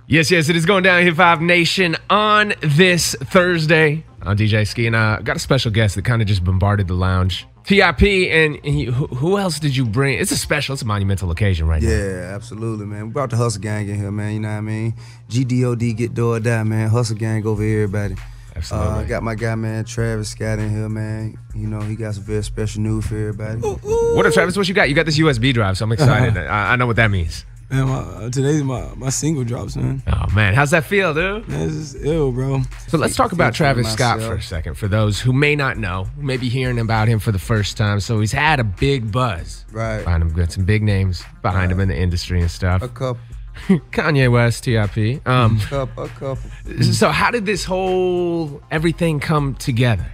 Yes, it is going down Hip Hop Nation on this Thursday. I'm DJ Ski, and I got a special guest that kind of just bombarded the lounge. TIP, and who else did you bring? It's a monumental occasion right now. Yeah, absolutely, man. We brought the Hustle Gang in here, man, you know what I mean? GDOD, get do or die, man. Hustle Gang over everybody. Absolutely. Got my guy, man, Travis Scott in here, man. You know, he got some very special news for everybody. What up, Travis? What you got? You got this USB drive, so I'm excited. I know what that means. Man, today's my single drops, man. Oh, man. How's that feel, dude? Man, it's just ill, bro. So let's talk about Travis Scott for a second. For those who may not know, maybe hearing about him for the first time. So he's had a big buzz. Right. Behind him, got some big names behind him in the industry and stuff. A couple. Kanye West, TIP. A couple. So how did this whole everything come together?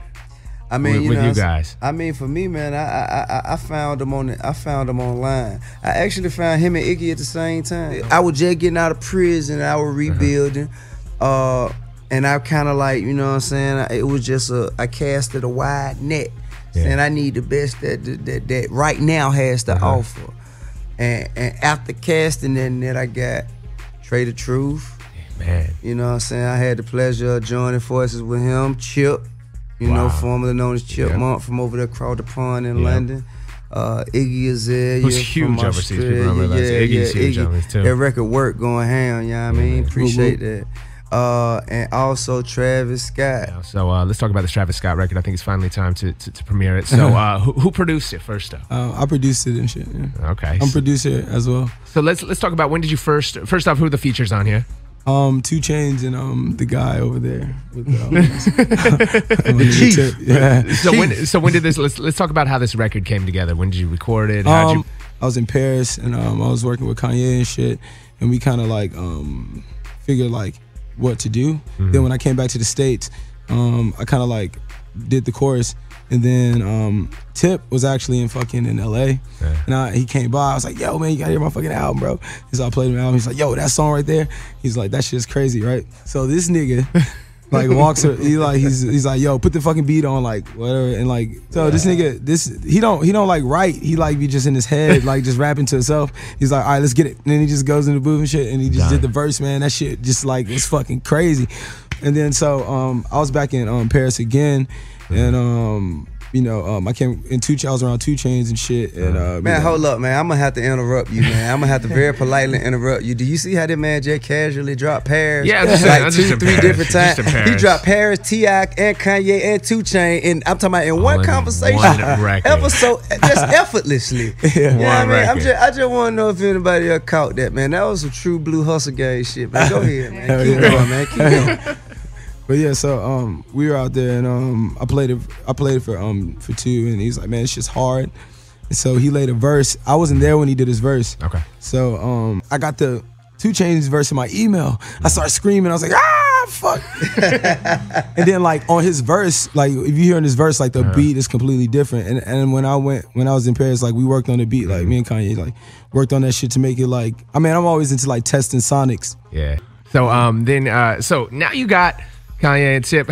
I mean, with you guys. I mean, for me, man, I found him online. I actually found him and Iggy at the same time. I was just getting out of prison. I was rebuilding, and I kind of like, you know what I'm saying. It was just I casted a wide net, saying I need the best that right now has to offer. And after casting that net, I got Trey the Truth. Man, you know what I'm saying. I had the pleasure of joining forces with him, Chip. You know, formerly known as Chipmunk from over there across the pond in London. Iggy is there. Who's huge overseas. People don't realize Iggy's huge overseas too. That record work going ham, you know what I mean? Appreciate that. And also Travis Scott. Yeah, so let's talk about this Travis Scott record. I think it's finally time to premiere it. So who produced it first though? I produced it and shit. Yeah. Okay. I'm producer as well. So let's talk about when did you first off, who are the features on here? 2 Chainz and the guy over there with the chief. Yeah. So when did this? Let's talk about how this record came together. When did you record it? How'd you? I was in Paris and I was working with Kanye and shit, and we kind of like figured like what to do. Then when I came back to the States, I kind of like did the chorus. And then Tip was actually in LA. And he came by. I was like, yo, man, you gotta hear my fucking album, bro. So I played him album. He's like, yo, that song right there. He's like, that shit's crazy, right? So this nigga like walks her, he's like, yo, put the fucking beat on, like whatever. And like, so this nigga, he don't like write. He like be just in his head, like just rapping to himself. He's like, all right, let's get it. And then he just goes in the booth and shit, and he just did the verse, man. That shit just like was fucking crazy. And then so I was back in Paris again. And you know, I came in I was around 2 Chainz and shit. And man, hold up, man. I'm gonna have to interrupt you, man. I'm gonna have to very politely interrupt you. Do you see how that man just casually dropped Paris? Yeah, like 2, 3 different times. He dropped Paris, T.I, and Kanye, and 2 Chainz, and I'm talking about in one conversation, episode, just effortlessly. Yeah, man. I just want to know if anybody else caught that, man. That was some true blue hustle gang shit, man. Go ahead, man. Keep going, man. Keep going. But yeah, so we were out there and I played it for 2, and he's like, man, it's just hard. And so he laid a verse. I wasn't there when he did his verse. Okay. So I got the 2 Chainz verse in my email. I started screaming. I was like, ah, fuck. And then like on his verse, like if you hear in his verse, like the beat is completely different. And when I was in Paris, like we worked on the beat, like me and Kanye like worked on that shit to make it like, I mean, I'm always into like testing sonics. Yeah. So so now you got Kanye and Tip,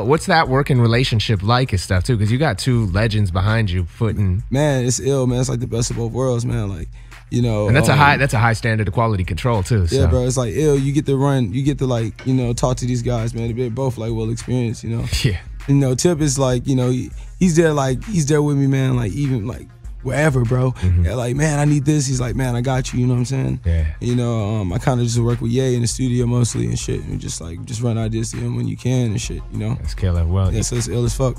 what's that working relationship like and stuff too? Because you got 2 legends behind you putting. Man, it's ill, man. It's like the best of both worlds, man. Like, you know. And that's a high standard of quality control too. So. Yeah, bro. It's like ill. You get to run. You get to like, you know, talk to these guys, man. They're both like well experienced, you know. Yeah. You know, Tip is like, you know, he's there with me, man. Like even like wherever, bro. Yeah, like, man, I need this. He's like, man, I got you. You know what I'm saying? Yeah. You know, I kind of just work with Ye in the studio mostly and shit, and just run ideas to him when you can and shit. You know. That's killer. Well, yeah, so it's ill as fuck.